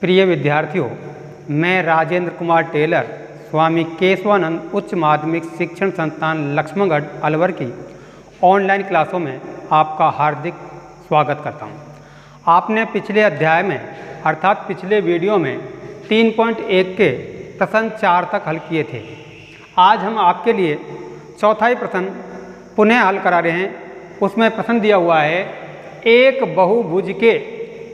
प्रिय विद्यार्थियों, मैं राजेंद्र कुमार टेलर स्वामी केशवानंद उच्च माध्यमिक शिक्षण संस्थान लक्ष्मणगढ़ अलवर की ऑनलाइन क्लासों में आपका हार्दिक स्वागत करता हूं। आपने पिछले अध्याय में अर्थात पिछले वीडियो में 3.1 के प्रश्न 4 तक हल किए थे। आज हम आपके लिए चौथा ही प्रश्न पुनः हल करा रहे हैं। उसमें प्रश्न दिया हुआ है, एक बहुभुज के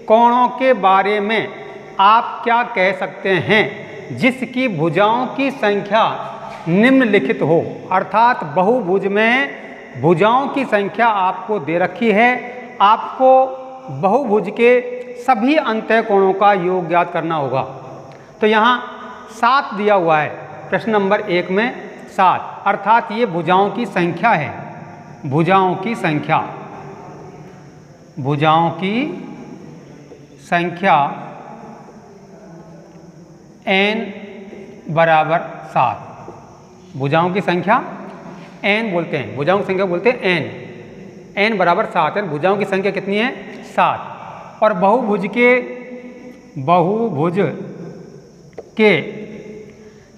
कोणों के बारे में आप क्या कह सकते हैं जिसकी भुजाओं की संख्या निम्नलिखित हो। अर्थात बहुभुज में भुजाओं की संख्या आपको दे रखी है, आपको बहुभुज के सभी अंतः कोणों का योग ज्ञात करना होगा। तो यहाँ 7 दिया हुआ है, प्रश्न नंबर 1 में 7, अर्थात ये भुजाओं की संख्या है। भुजाओं की संख्या, भुजाओं की संख्या n बराबर 7। भुजाओं की संख्या n बोलते हैं, भुजाओं की संख्या बोलते हैं n बराबर 7 है। भुजाओं की संख्या कितनी है? 7। और बहुभुज के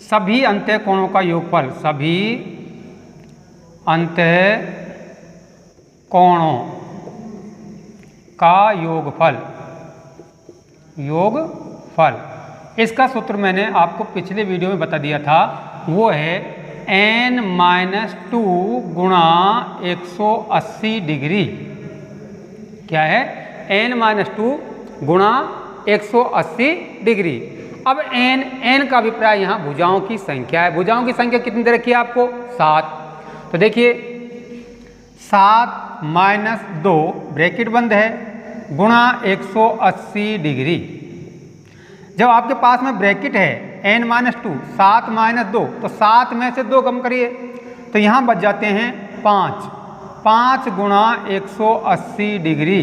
सभी अंतः कोणों का योगफल, सभी अंतः कोणों का योगफल, इसका सूत्र मैंने आपको पिछले वीडियो में बता दिया था। वो है n-2 गुणा 180 डिग्री। क्या है? n-2 गुणा 180 डिग्री। अब n का अभिप्राय यहाँ भुजाओं की संख्या है। भुजाओं की संख्या कितनी दे रखी है आपको? 7। तो देखिए 7 - 2 ब्रैकेट बंद है गुणा 180 डिग्री। जब आपके पास में ब्रैकेट है n-2, 7 - 2, तो 7 में से 2 कम करिए तो यहाँ बच जाते हैं 5 गुणा 180 डिग्री।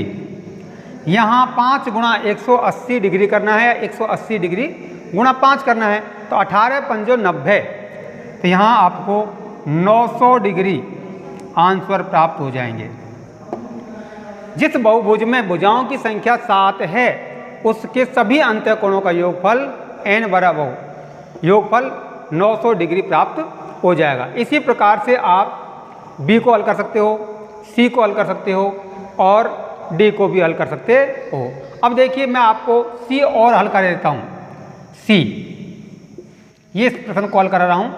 यहाँ 5 गुणा 180 डिग्री करना है, 180 डिग्री गुणा 5 करना है, तो 18 × 5 = 90। तो यहाँ आपको 900 डिग्री आंसर प्राप्त हो जाएंगे। जिस बहुभुज में भुजाओं की संख्या 7 है उसके सभी अंतः कोणों का योगफल n बराबर योगफल 900 डिग्री प्राप्त हो जाएगा। इसी प्रकार से आप b को हल कर सकते हो, c को हल कर सकते हो और d को भी हल कर सकते हो। अब देखिए मैं आपको c और हल कर देता हूँ। c ये इस प्रश्न को हल कर रहा हूँ।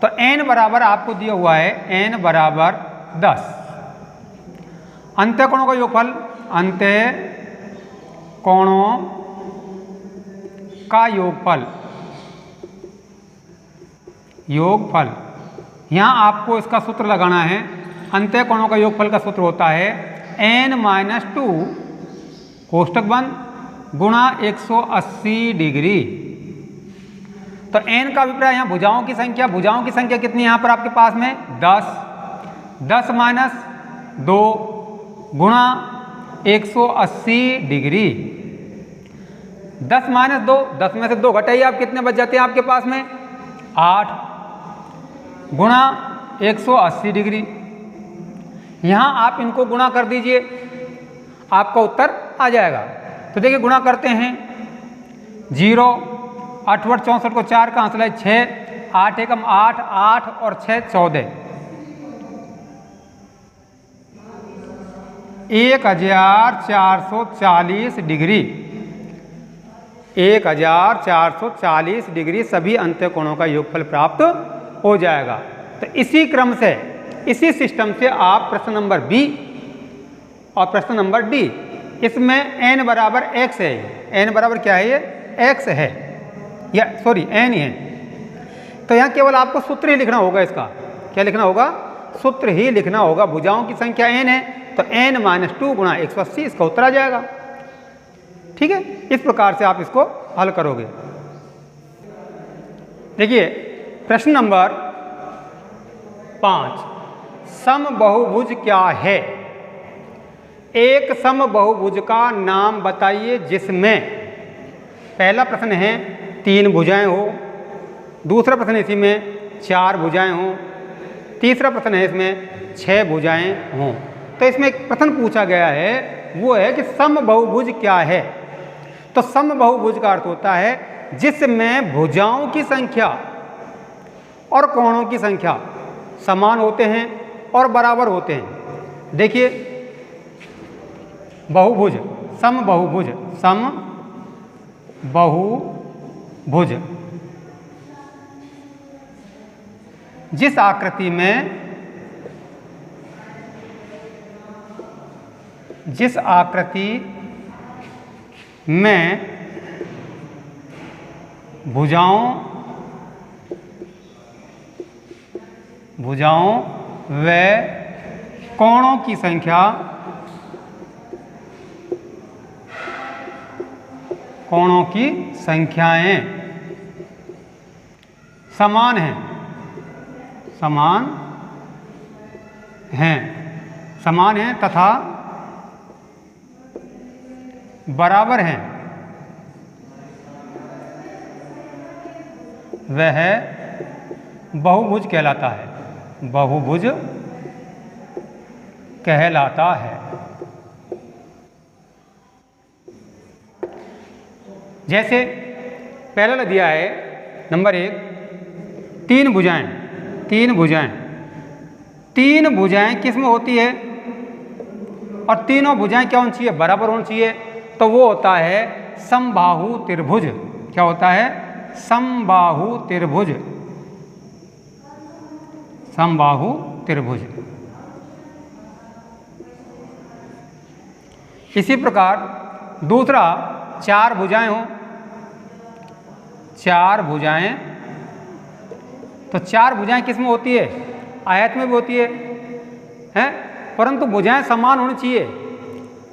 तो n बराबर आपको दिया हुआ है n बराबर 10। अंतः कोणों का योगफल, अंतः कोणों का योगफल, यहाँ आपको इसका सूत्र लगाना है। अंतः कोणों का योगफल का सूत्र होता है n-2 कोष्टक बंद गुणा 180 डिग्री। तो n का अभिप्राय यहाँ भुजाओं की संख्या, भुजाओं की संख्या कितनी है यहाँ पर आपके पास में? 10 - 2 गुणा 180 डिग्री। 10 - 2, 10 में से 2 घटाइए, आप कितने बच जाते हैं आपके पास में? 8 गुणा 180 डिग्री। यहाँ आप इनको गुणा कर दीजिए, आपका उत्तर आ जाएगा। तो देखिए गुणा करते हैं, 0 8 × 64 को 4 का आंसर है 6, 8 × 1 = 8, 8 और 6 = 14। 1440 डिग्री, 1440 डिग्री सभी अंतः कोणों का योगफल प्राप्त हो जाएगा। तो इसी क्रम से, इसी सिस्टम से आप प्रश्न नंबर बी और प्रश्न नंबर डी, इसमें n बराबर x है। n बराबर क्या है? ये x है, या सॉरी n ही है। तो यहाँ केवल आपको सूत्र ही लिखना होगा। इसका क्या लिखना होगा? सूत्र ही लिखना होगा। भुजाओं की संख्या n है तो n-2 गुणा 180, इसका उत्तर आ जाएगा। ठीक है, इस प्रकार से आप इसको हल करोगे। देखिए प्रश्न नंबर 5, समबहुभुज क्या है? एक समबहुभुज का नाम बताइए जिसमें, पहला प्रश्न है 3 भुजाएं हो, दूसरा प्रश्न इसी में 4 भुजाएं हो, तीसरा प्रश्न है इसमें 6 भुजाएं हों। तो इसमें एक प्रश्न पूछा गया है, वो है कि समबहुभुज क्या है। तो समबाहुभुज का अर्थ होता है जिसमें भुजाओं की संख्या और कोणों की संख्या समान होते हैं और बराबर होते हैं। देखिए बहुभुज, समबाहुभुज, समबाहुभुज जिस आकृति में भुजाओं व कोणों की संख्या संख्याएं समान हैं तथा बराबर हैं, वह बहुभुज कहलाता है। बहुभुज कहलाता है। जैसे पहला दिया है नंबर 1, तीन भुजाएं किस में होती है और तीनों भुजाएं क्या होनी चाहिए, बराबर होनी चाहिए, तो वो होता है समबाहु त्रिभुज। क्या होता है, समबाहु त्रिभुज। इसी प्रकार दूसरा, चार भुजाएं हो, तो चार भुजाएं किस में होती है, आयत में भी होती है, परंतु भुजाएं समान होनी चाहिए,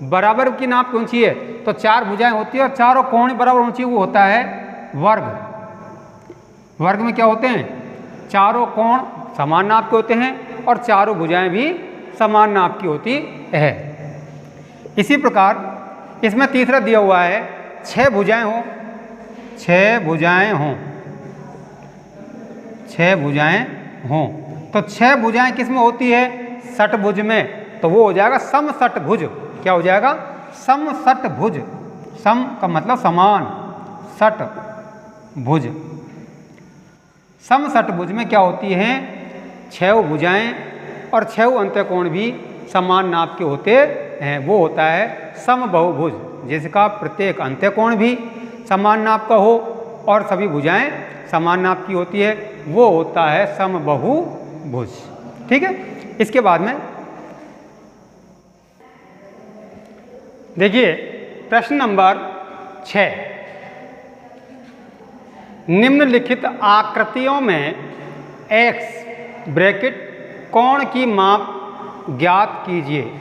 बराबर की नाप होनी चाहिए। तो चार भुजाएं होती है और चारों कोण बराबर होनी चाहिए, वो होता है वर्ग। वर्ग में क्या होते हैं, चारों कोण समान नाप के होते हैं और चारों भुजाएं भी समान नाप की होती है। इसी प्रकार इसमें तीसरा दिया हुआ है, छह भुजाएं हों, तो छह भुजाएं किस में होती है, षटभुज में, तो वो हो जाएगा समषटभुज। क्या हो जाएगा, समषटभुज। सम का मतलब समान, षटभुज। समषटभुज में क्या होती हैं, छह भुजाएं और छह अंत्यकोण भी समान नाप के होते हैं, वो होता है समबाहुभुज, जिसका प्रत्येक अंत्यकोण भी समान नाप का हो और सभी भुजाएं समान नाप की होती है, वो होता है समबाहुभुज। ठीक है। इसके बाद में देखिए प्रश्न नंबर 6, निम्नलिखित आकृतियों में x ब्रैकेट कोण की माप ज्ञात कीजिए।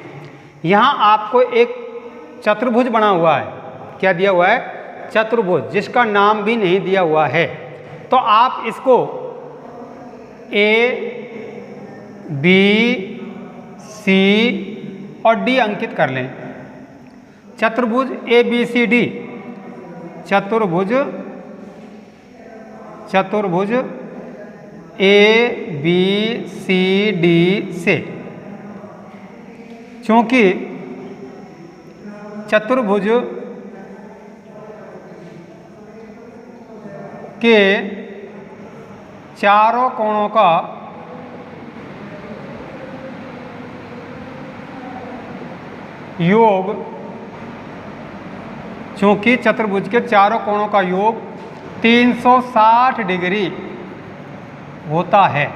यहाँ आपको एक चतुर्भुज बना हुआ है, क्या दिया हुआ है, चतुर्भुज, जिसका नाम भी नहीं दिया हुआ है। तो आप इसको A, B, C और D अंकित कर लें। चतुर्भुज ABCD, चतुर्भुज ABCD से, क्योंकि चतुर्भुज के चारों कोणों का योग, चूंकि चतुर्भुज के चारों कोणों का योग 360 डिग्री होता है।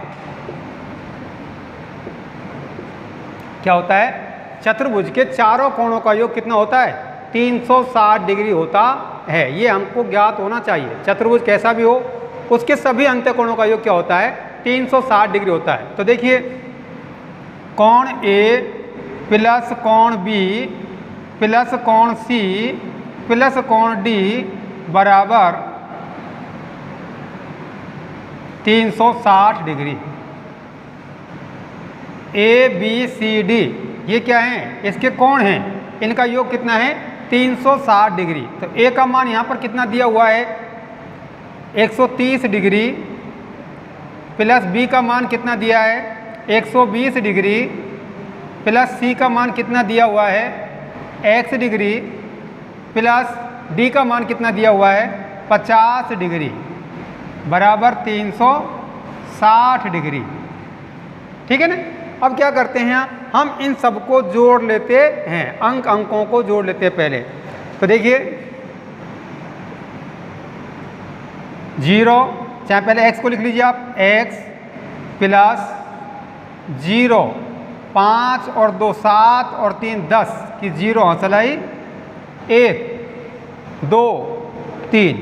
क्या होता है, चतुर्भुज के चारों कोणों का योग कितना होता है, 360 डिग्री होता है। ये हमको ज्ञात होना चाहिए। चतुर्भुज कैसा भी हो, उसके सभी अंत्यकोणों का योग क्या होता है, 360 डिग्री होता है। तो देखिए, कोण A प्लस कोण B प्लस कोण C प्लस कोण D बराबर 360 डिग्री। ABCD ये क्या है, इसके कोण हैं, इनका योग कितना है, 360 डिग्री। तो A का मान यहाँ पर कितना दिया हुआ है, 130 डिग्री, प्लस B का मान कितना दिया है, 120 डिग्री, प्लस C का मान कितना दिया हुआ है, x डिग्री, प्लस डी का मान कितना दिया हुआ है 50 डिग्री बराबर 360 डिग्री। ठीक है ना। अब क्या करते हैं हम इन सबको जोड़ लेते हैं, अंकों को जोड़ लेते हैं पहले। तो देखिए 0, चाहे पहले x को लिख लीजिए आप, x प्लस 0 5 और 2 7 और 3 10 की 0 हौसला ही 1 2 3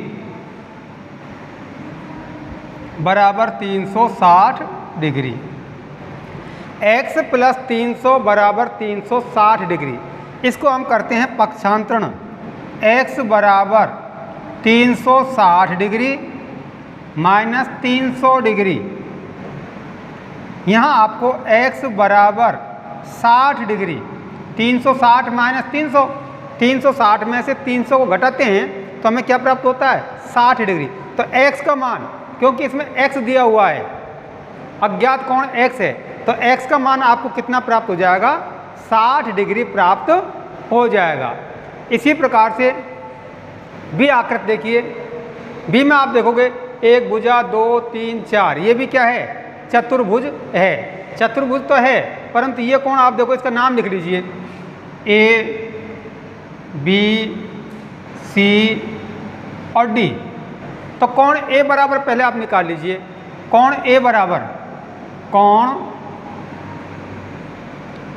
बराबर 360 डिग्री। x प्लस 300 बराबर 360 डिग्री। इसको हम करते हैं पक्षांतरण। x बराबर 360 डिग्री माइनस 300 डिग्री। यहाँ आपको x बराबर 60 डिग्री, 360 माइनस 300, 360 में से 300 को घटाते हैं तो हमें क्या प्राप्त होता है 60 डिग्री। तो x का मान, क्योंकि इसमें x दिया हुआ है, अज्ञात कोण x है, तो x का मान आपको कितना प्राप्त हो जाएगा 60 डिग्री प्राप्त हो जाएगा। इसी प्रकार से बी आकृति देखिए, बी में आप देखोगे एक भुजा 2 3 4, ये भी क्या है चतुर्भुज है। चतुर्भुज तो है परंतु ये कोण आप देखो, इसका नाम लिख लीजिए ए बी सी और डी। तो कोण ए बराबर पहले आप निकाल लीजिए, कोण ए बराबर, कोण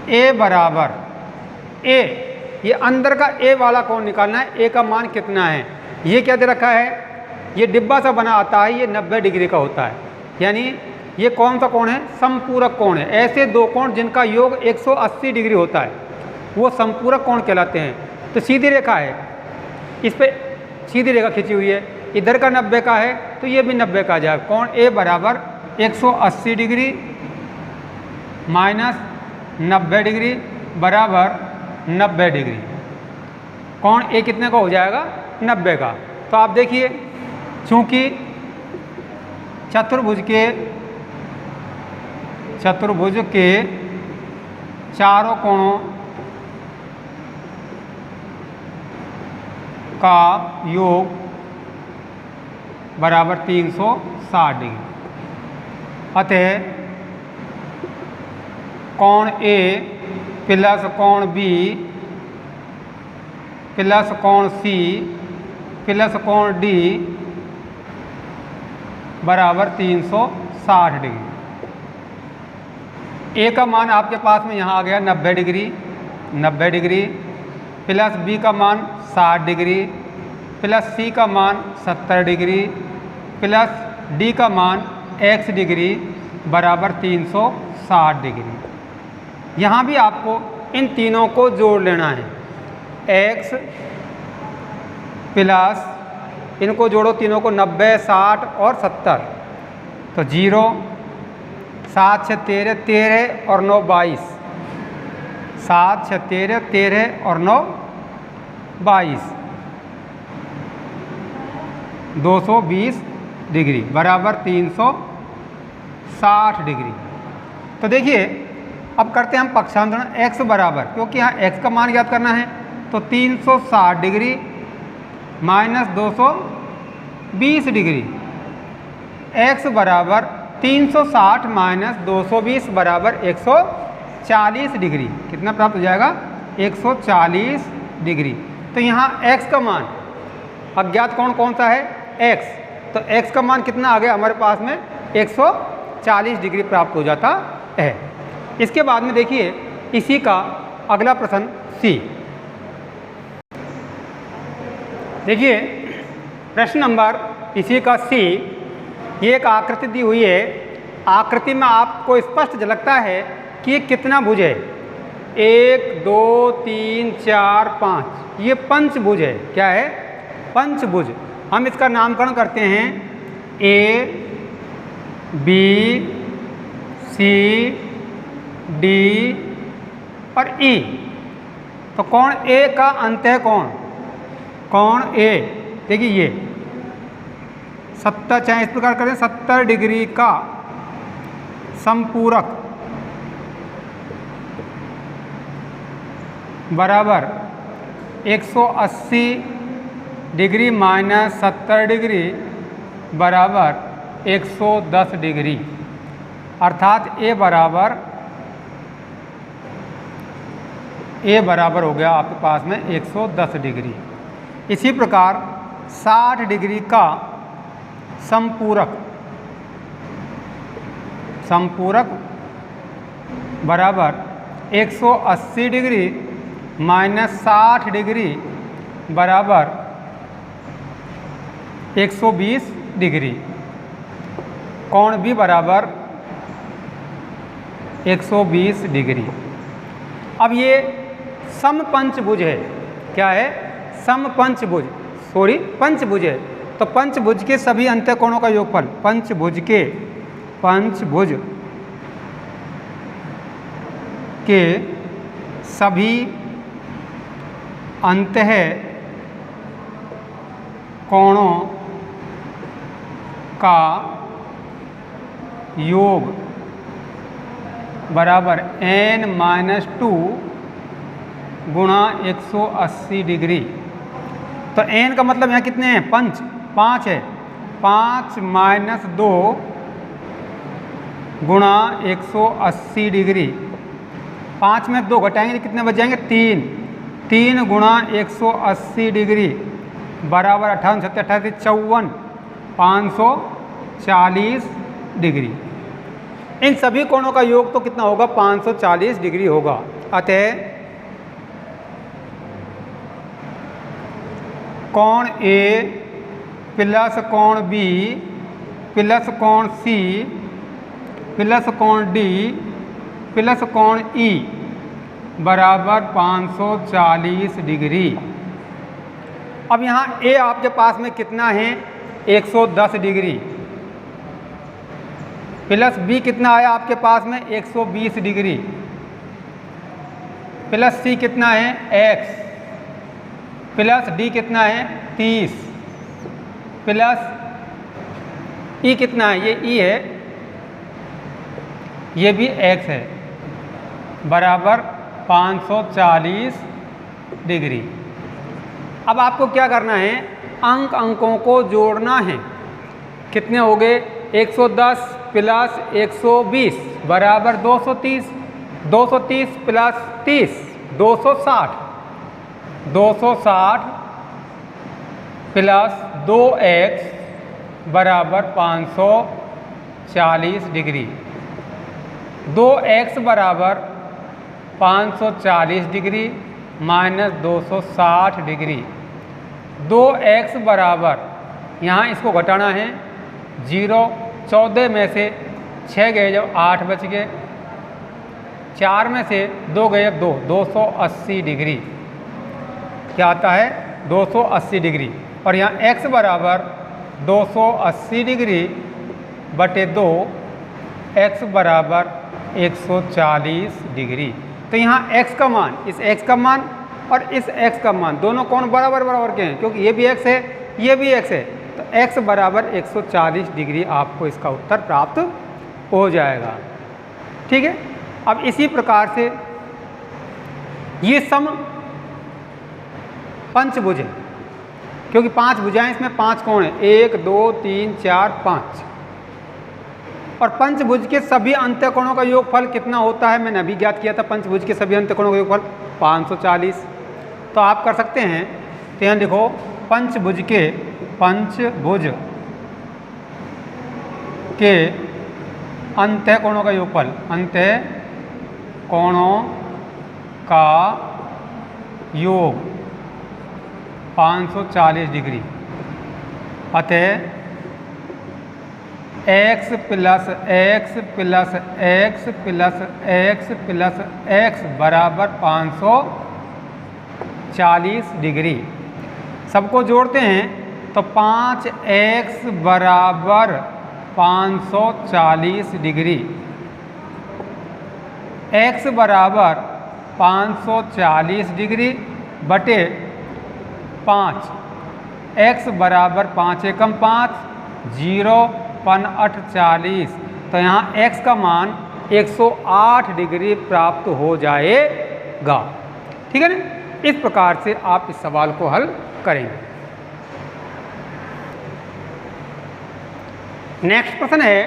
ए बराबर ए, ये अंदर का ए वाला कोण निकालना है। ए का मान कितना है, ये क्या दे रखा है, ये डिब्बा सा बना आता है, ये 90 डिग्री का होता है। यानी ये कौन सा कोण है, समपूरक कोण है। ऐसे दो कोण जिनका योग 180 डिग्री होता है वो समपूरक कोण कहलाते हैं। तो सीधी रेखा है, इस पे सीधी रेखा खींची हुई है, इधर का 90 का है तो ये भी 90 का आ जाएगा। कोण ए बराबर 180 डिग्री माइनस 90 डिग्री बराबर 90 डिग्री। कोण ए कितने का हो जाएगा 90 का। तो आप देखिए चूंकि चतुर्भुज के चारों कोणों का योग बराबर 360 डिग्री, अतः कोण ए प्लस कोण बी प्लस कोण सी प्लस कोण डी बराबर 360 डिग्री। ए का मान आपके पास में यहाँ आ गया 90 डिग्री, 90 डिग्री प्लस बी का मान 60 डिग्री प्लस सी का मान 70 डिग्री प्लस डी का मान x डिग्री बराबर 360 डिग्री। यहाँ भी आपको इन तीनों को जोड़ लेना है, x प्लस इनको जोड़ो तीनों को 90 60 और 70, तो 0 7 6 13 13 और 9 22, 7 6 13 13 और 9 22, 220 डिग्री बराबर 360 डिग्री। तो देखिए अब करते हैं हम पक्षांतरण x बराबर, क्योंकि यहाँ x का मान ज्ञात करना है, तो 360 डिग्री माइनस 220 डिग्री, x बराबर 360 माइनस 220 बराबर 140 डिग्री। कितना प्राप्त हो जाएगा 140 डिग्री। तो यहाँ x का मान, अज्ञात कोण कौन सा है x, तो x का मान कितना आ गया हमारे पास में 140 डिग्री प्राप्त हो जाता है। इसके बाद में देखिए इसी का अगला प्रश्न सी। देखिए प्रश्न नंबर इसी का सी, ये एक आकृति दी हुई है। आकृति में आपको स्पष्ट झलकता है कि ये कितना भुज है, 1 2 3 4 5, ये पंचभुज है। क्या है पंचभुज। हम इसका नामकरण करते हैं ए बी सी डी और ई। तो कोण ए का अंतः कोण, कोण ए देखिए ये 70, चाहे इस प्रकार करें 70 डिग्री का संपूरक बराबर 180 डिग्री माइनस 70 डिग्री बराबर 110 डिग्री, अर्थात ए बराबर हो गया आपके पास में 110 डिग्री। इसी प्रकार 60 डिग्री का समपूरक बराबर 180 डिग्री माइनस 60 डिग्री बराबर 120 डिग्री। कोण भी बराबर 120 डिग्री। अब ये समपंचभुज है। क्या है? समपंचभुज, सॉरी पंचभुज है। तो पंचभुज के सभी अंत्यकोणों का योगफल, पंचभुज के सभी अंतःकोणों का योग बराबर n-2 गुणा 180 डिग्री। तो n का मतलब यहाँ कितने हैं? 5 है। 5 माइनस 2 गुणा 180 डिग्री। 5 में 2 घटाएंगे तो कितने बच जाएंगे? 3 गुणा 180 डिग्री बराबर 58 58 54 540 डिग्री। इन सभी कोणों का योग तो कितना होगा? 540 डिग्री होगा। अतः कोण ए प्लस कोण बी प्लस कोण सी प्लस कोण डी प्लस कोण ई बराबर 540 डिग्री। अब यहाँ ए आपके पास में कितना है? 110 डिग्री। प्लस बी कितना आया आपके पास में? 120 डिग्री। प्लस सी कितना है? x। प्लस डी कितना है? 30। प्लस ई कितना है? ये ई है, ये भी x है, बराबर 540 डिग्री। अब आपको क्या करना है? अंकों को जोड़ना है। कितने हो गए? 110 प्लस 120 बराबर 230। 230 प्लस 30 260। 260 प्लस 2x बराबर 540 डिग्री। 2x बराबर 540 डिग्री माइनस 260 डिग्री। 2x बराबर, यहाँ इसको घटाना है 0, 14 में से 6 गए जब 8 बच गए, 4 में से 2 गए अब 2, 280 डिग्री। क्या आता है? 280 डिग्री। और यहाँ x बराबर 280 डिग्री बटे 2, x बराबर 140 डिग्री। तो यहाँ x का मान, इस x का मान और इस x का मान दोनों कोण बराबर के हैं, क्योंकि ये भी x है, ये भी x है। तो x बराबर 140 डिग्री आपको इसका उत्तर प्राप्त हो जाएगा। ठीक है। अब इसी प्रकार से ये सम पंचभुज है, क्योंकि 5 भुजाएं, इसमें 5 कोण हैं, 1 2 3 4 5। और पंचभुज के सभी अंत्यकोणों का योगफल कितना होता है? मैंने अभी ज्ञात किया था। पंचभुज के सभी अंत्यकोणों का योगफल 540। तो आप कर सकते हैं। तो यहाँ देखो, पंचभुज के अंत्यकोणों का योगफल, अंत्यकोणों का योग 540 डिग्री। अतः x plus x plus x plus x plus x बराबर 540 डिग्री। सबको जोड़ते हैं तो 5x बराबर 540 डिग्री। x बराबर 540 डिग्री बटे 5, x बराबर 5 एकम 5, 0 पन 8 40। तो यहाँ x का मान 108 डिग्री प्राप्त हो जाएगा। ठीक है ना? इस प्रकार से आप इस सवाल को हल करेंगे। नेक्स्ट प्रश्न है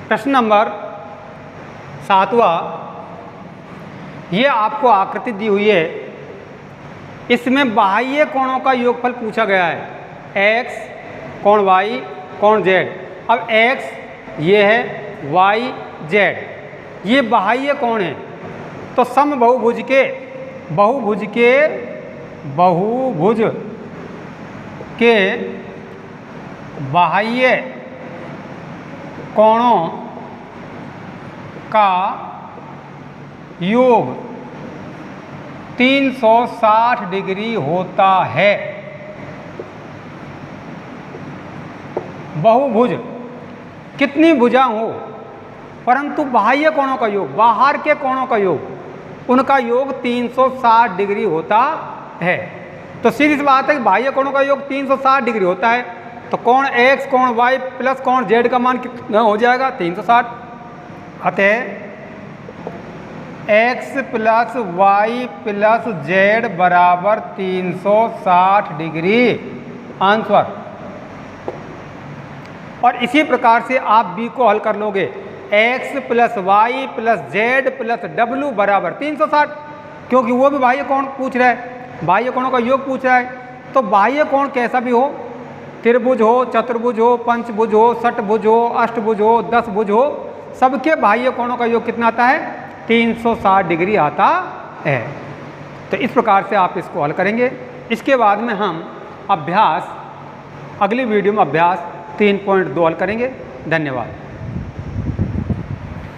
प्रश्न नंबर 7वां। ये आपको आकृति दी हुई है, इसमें बाह्य कोणों का योगफल पूछा गया है। x कोण y कोण z। अब x ये है, y z ये बाह्य कोण है। तो समबाहुभुज के बहुभुज के बाह्य कोणों का योग 360 डिग्री होता है। बहुभुज कितनी भुजा हो, परंतु बाह्य कोणों का योग, बाहर के कोणों का योग, उनका योग 360 डिग्री होता है। तो सीधी सी बात है कि बाह्य कोणों का योग 360 डिग्री होता है, तो कोण x कोण y प्लस कोण z का मान कितना हो जाएगा? 360। अतः x plus y plus z बराबर 360 डिग्री आंसर। और इसी प्रकार से आप b को हल कर लोगे। x plus y plus z plus w बराबर 360, क्योंकि वो भी बाह्य कोण पूछ रहा है, बाह्य कोणों का योग पूछ रहा है। तो बाह्य कोण कैसा भी हो, त्रिभुज हो, चतुर्भुज हो, पंचभुज हो, षटभुज हो, अष्टभुज हो, 10 भुज हो, सबके बाह्य कोणों का योग कितना आता है? 360 डिग्री आता है। तो इस प्रकार से आप इसको हल करेंगे। इसके बाद में हम अभ्यास, अगली वीडियो में अभ्यास 3.2 हल करेंगे। धन्यवाद।